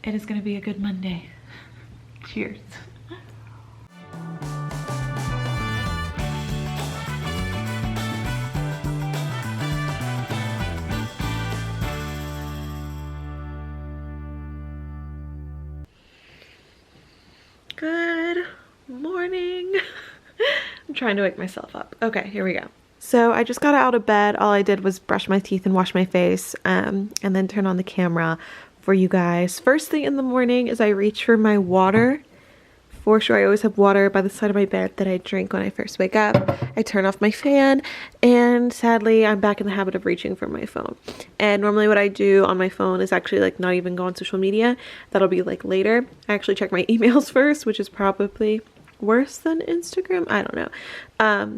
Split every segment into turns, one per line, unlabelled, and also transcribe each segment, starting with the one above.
it is going to be a good Monday. Cheers. Good morning. I'm trying to wake myself up. Okay, here we go. So I just got out of bed. All I did was brush my teeth and wash my face, and then turn on the camera for you guys. First thing in the morning is I reach for my water. For sure, I always have water by the side of my bed that I drink when I first wake up. I turn off my fan, and sadly, I'm back in the habit of reaching for my phone. And normally what I do on my phone is actually like not even go on social media. That'll be like later. I actually check my emails first, which is probably worse than Instagram. I don't know.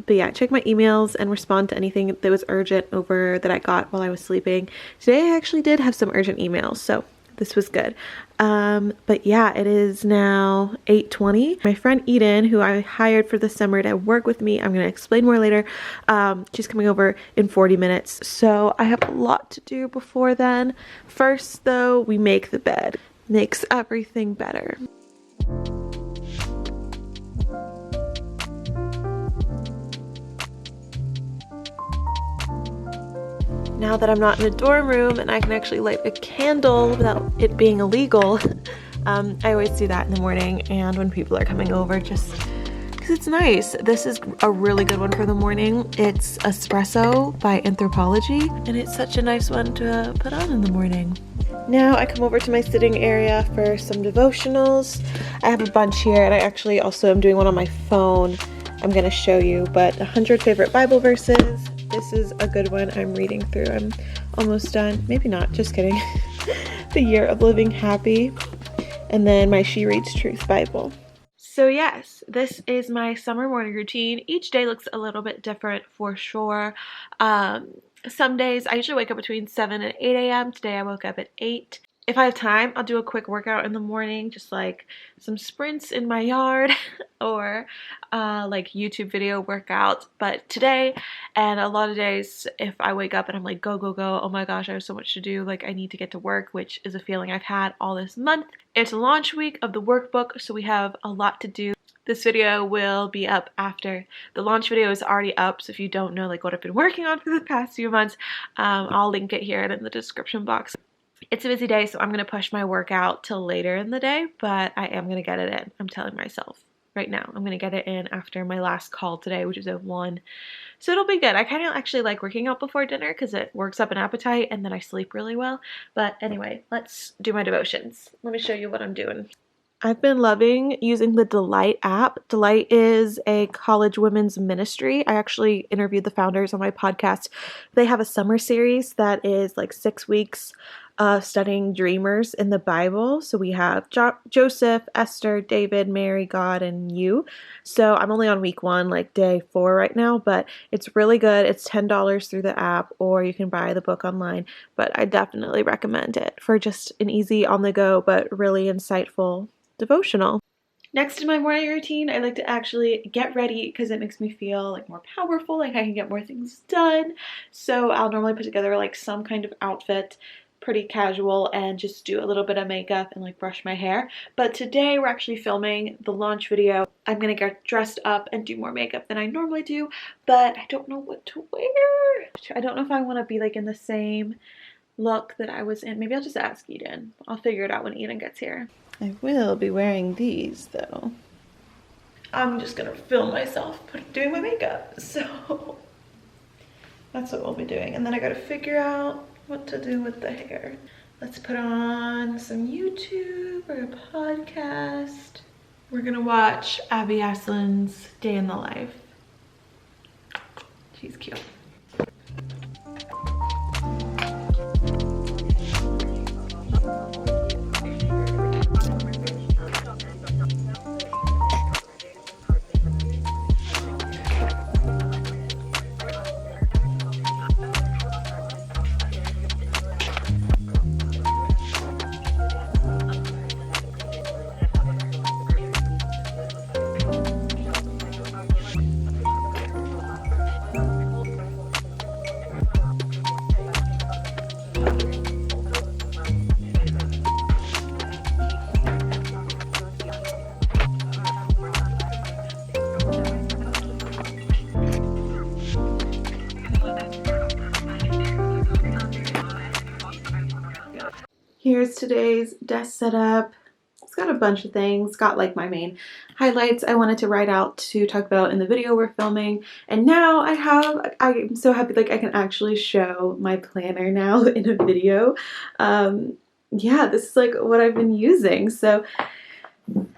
But yeah, check my emails and respond to anything that was urgent over that I got while I was sleeping. Today I actually did have some urgent emails, so this was good. But yeah, it is now 8:20. My friend Eden, who I hired for the summer to work with me, I'm going to explain more later. She's coming over in 40 minutes. So I have a lot to do before then. First though, we make the bed. Makes everything better. Now that I'm not in a dorm room and I can actually light a candle without it being illegal, I always do that in the morning and when people are coming over, just because it's nice. This is a really good one for the morning. It's Espresso by Anthropology, and it's such a nice one to put on in the morning. Now I come over to my sitting area for some devotionals. I have a bunch here, and I actually also am doing one on my phone. I'm going to show you, but 100 favorite Bible verses. This is a good one I'm reading through. I'm almost done. Maybe not, just kidding. The Year of Living Happy. And then my She Reads Truth Bible. So yes, this is my summer morning routine. Each day looks a little bit different for sure. Some days I usually wake up between 7 and 8 a.m. Today I woke up at 8. If I have time, I'll do a quick workout in the morning, just like some sprints in my yard or like YouTube video workouts. But today and a lot of days, if I wake up and I'm like, go, go, go, oh my gosh, I have so much to do, like I need to get to work, which is a feeling I've had all this month. It's launch week of the workbook, so we have a lot to do. This video will be up after. The launch video is already up, so if you don't know like what I've been working on for the past few months, I'll link it here and in the description box. It's a busy day, so I'm going to push my workout till later in the day, but I am going to get it in. I'm telling myself right now. I'm going to get it in after my last call today, which is at 1. So it'll be good. I kind of actually like working out before dinner because it works up an appetite and then I sleep really well. But anyway, let's do my devotions. Let me show you what I'm doing. I've been loving using the Delight app. Delight is a college women's ministry. I actually interviewed the founders on my podcast. They have a summer series that is like 6 weeks of studying dreamers in the Bible. So we have Joseph, Esther, David, Mary, God, and you. So I'm only on week 1, like day 4 right now, but it's really good. It's $10 through the app, or you can buy the book online, but I definitely recommend it for just an easy on the go, but really insightful devotional. Next in my morning routine, I like to actually get ready because it makes me feel like more powerful, like I can get more things done. So I'll normally put together like some kind of outfit, pretty casual, and just do a little bit of makeup and like brush my hair. But today we're actually filming the launch video. I'm gonna get dressed up and do more makeup than I normally do, but I don't know what to wear. I don't know if I want to be like in the same look that I was in. Maybe I'll just ask Eden. I'll figure it out when Eden gets here. I will be wearing these though. I'm just gonna film myself doing my makeup, so that's what we'll be doing. And then I gotta figure out what to do with the hair. Let's put on some YouTube or a podcast. We're gonna watch Abby Aslan's Day in the Life. She's cute. here's today's desk setup. It's got a bunch of things. Got like my main highlights I wanted to write out to talk about in the video we're filming. And now I'm so happy like I can actually show my planner now in a video. Yeah, this is like what I've been using. So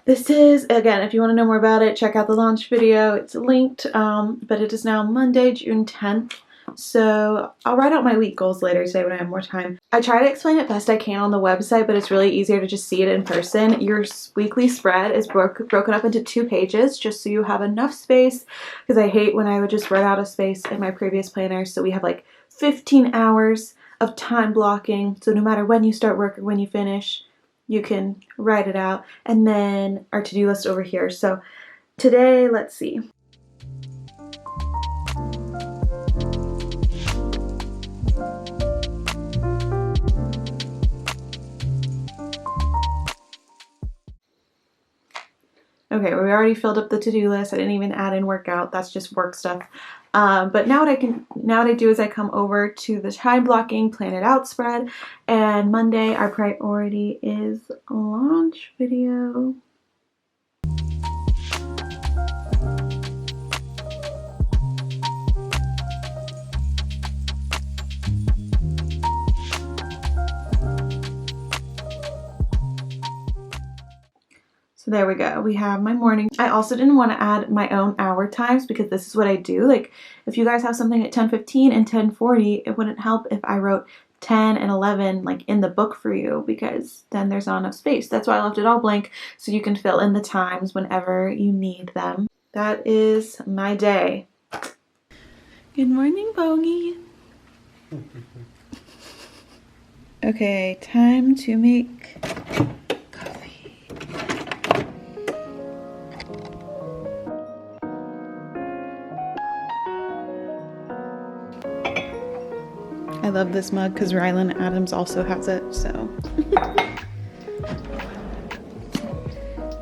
this is, again, if you want to know more about it, check out the launch video. It's linked, but it is now Monday, June 10th. So I'll write out my week goals later today when I have more time. I try to explain it best I can on the website, but it's really easier to just see it in person. Your weekly spread is broken up into 2 pages just so you have enough space, because I hate when I would just run out of space in my previous planner. So we have like 15 hours of time blocking. So no matter when you start work or when you finish, you can write it out. And then our to-do list over here. So today, let's see. Okay, we already filled up the to-do list. I didn't even add in workout. That's just work stuff. But now what I do is I come over to the time blocking, plan it out spread, and Monday our priority is launch video. So there we go. We have my morning. I also didn't want to add my own hour times because this is what I do. Like if you guys have something at 10:15 and 10:40, it wouldn't help if I wrote 10 and 11 like in the book for you, because then there's not enough space. That's why I left it all blank so you can fill in the times whenever you need them. That is my day. Good morning, Bogey. Okay, time to make I love this mug because Rylan Adams also has it, so.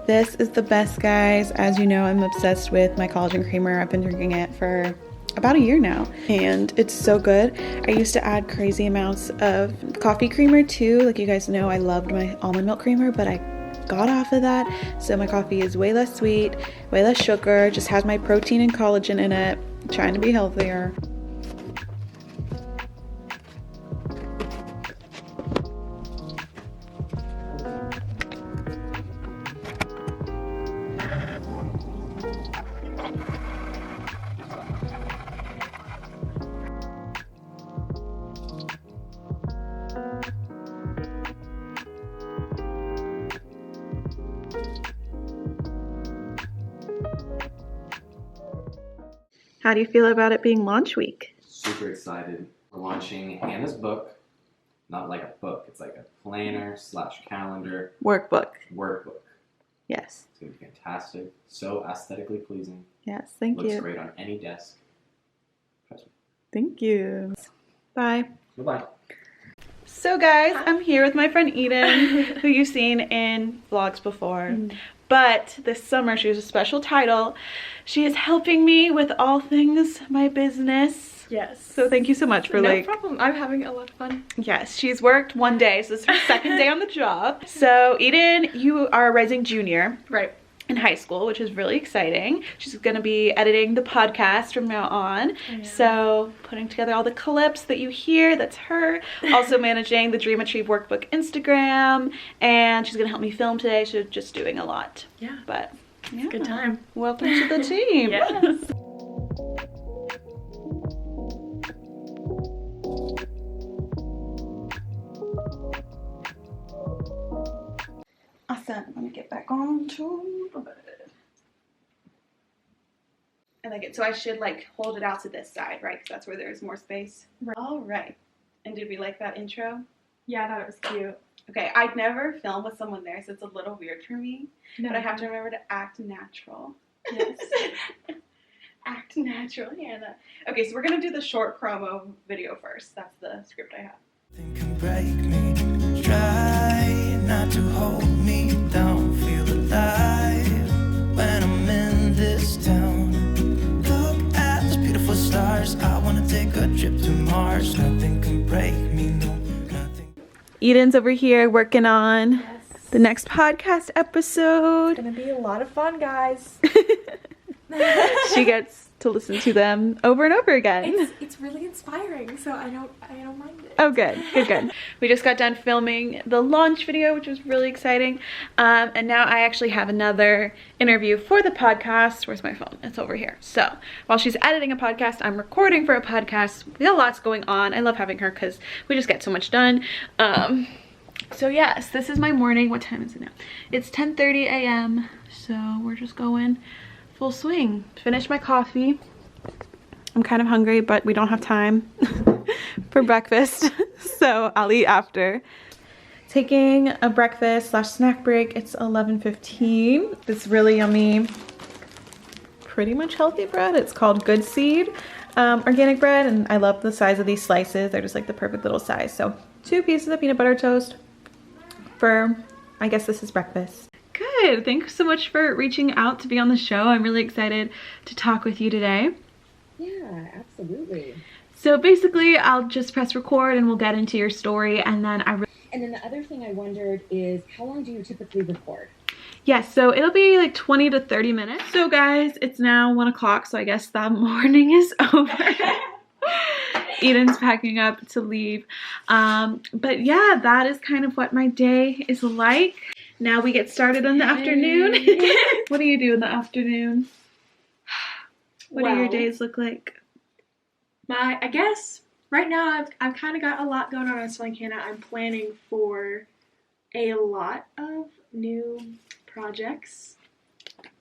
This is the best, guys. As you know, I'm obsessed with my collagen creamer. I've been drinking it for about a year now, and it's so good. I used to add crazy amounts of coffee creamer too. Like you guys know, I loved my almond milk creamer, but I got off of that. So my coffee is way less sweet, way less sugar, just has my protein and collagen in it. I'm trying to be healthier. How do you feel about it being launch week?
Super excited. We're launching Hannah's book. Not like a book, it's like a planner / calendar.
Workbook. Yes.
It's going to be fantastic. So aesthetically pleasing.
Yes, thank you.
Looks great on any desk. Trust me.
Thank you. Bye.
Bye-bye.
So guys, I'm here with my friend Eden, who you've seen in vlogs before. But this summer she has a special title. She is helping me with all things my business.
Yes.
So thank you so much for
No problem. I'm having a lot of fun.
Yes, she's worked 1 day, so this is her second day on the job. So Eden, you are a rising junior.
Right.
In high school, which is really exciting. She's gonna be editing the podcast from now on. So putting together all the clips that you hear, that's her. Also managing the Dream Achieve Workbook Instagram, and she's gonna help me film today. So just doing a lot.
Yeah.
But yeah.
It's a good time.
Welcome to the team.
Yes.
Awesome. Let me get back on to the bed. I like it. So I should like hold it out to this side, right? Because that's where there's more space.
Right.
All right. And did we like that intro?
Yeah, I thought it was cute.
Okay, I'd never film with someone there, so it's a little weird for me.
No.
But I have to remember to act natural.
Yes.
Act natural, Hannah. Okay, so we're gonna do the short promo video first. That's the script I have.
Can break me. Try not to hold me down. Feel alive when I'm in this town. Look at those beautiful stars. I wanna take a trip to Mars. Nothing can break me, no, nothing.
Eden's over here working on the next podcast episode.
It's gonna be a lot of fun, guys.
She gets to listen to them over and over again.
It's really inspiring, so I don't mind it.
Oh, good. We just got done filming the launch video, which was really exciting. And now I actually have another interview for the podcast. Where's my phone? It's over here. So while she's editing a podcast, I'm recording for a podcast. We got lots going on. I love having her because we just get so much done. So yes, this is my morning. What time is it now? It's 10:30 a.m. So we're just going full swing. Finished my coffee. I'm kind of hungry, but we don't have time for breakfast, so I'll eat after. Taking a breakfast / snack break. It's 11:15. It's really yummy, pretty much healthy bread. It's called Good Seed organic bread, and I love the size of these slices. They're just like the perfect little size. So 2 pieces of peanut butter toast for, I guess this is breakfast. Good. Thanks so much for reaching out to be on the show. I'm really excited to talk with you today.
Yeah, absolutely.
So basically, I'll just press record and we'll get into your story, and then
And then the other thing I wondered is, how long do you typically record?
Yes, so it'll be like 20 to 30 minutes. So guys, it's now 1 o'clock, so I guess the morning is over. Eden's packing up to leave. But yeah, that is kind of what my day is like. Now we get started in the afternoon. What do you do in the afternoon? What do your days look like?
I guess right now I've kind of got a lot going on at Selling Hannah. I'm planning for a lot of new projects.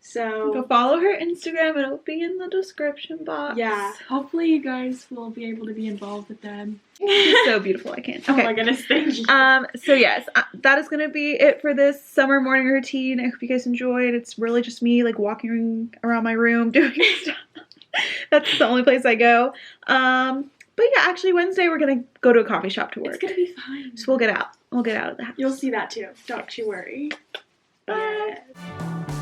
So
Go follow her Instagram. It'll be in the description box.
yeah, hopefully you guys will be able to be involved with them.
She's so beautiful. I can't. Okay.
Oh my goodness, thank you.
So yes, that is gonna be it for this summer morning routine. I hope you guys enjoyed. It's really just me like walking around my room doing stuff. That's the only place I go. But yeah, actually Wednesday we're gonna go to a coffee shop to work.
It's gonna be fine.
So we'll get out. We'll get out of the house.
You'll see that too. Don't you worry.
Bye.
Yes.